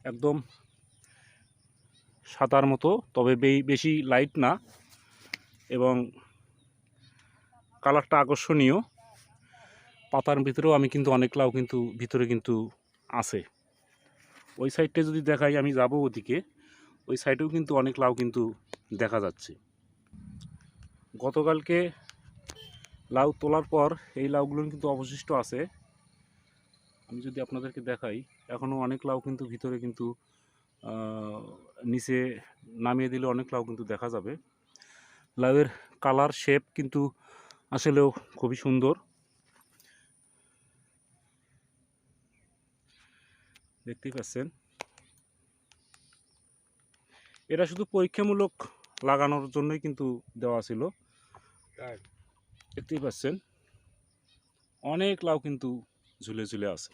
একদম সাদার মতো, তবে বেশি লাইট না, এবং কালারটা আকর্ষণীয়। পাতার ভিতরেও আমি কিন্তু অনেক লাউ কিন্তু ভিতরে কিন্তু আছে। ওই সাইডটা যদি দেখাই, আমি যাব ওদিকে, ওই সাইডেও কিন্তু অনেক লাউ কিন্তু দেখা যাচ্ছে। গতকালকে লাউ তোলার পর এই লাউগুলো কিন্তু অবশিষ্ট আছে। আমি যদি আপনাদেরকে দেখাই, এখনও অনেক লাউ কিন্তু ভিতরে কিন্তু নিচে নামিয়ে দিলে অনেক লাউ কিন্তু দেখা যাবে। লাউয়ের কালার শেপ কিন্তু আসলেও খুবই সুন্দর, দেখতেই পাচ্ছেন। এটা শুধু পরীক্ষামূলক লাগানোর জন্যই কিন্তু দেওয়া ছিল। দেখতেই পাচ্ছেন অনেক লাউ কিন্তু ঝুলে ঝুলে আছে।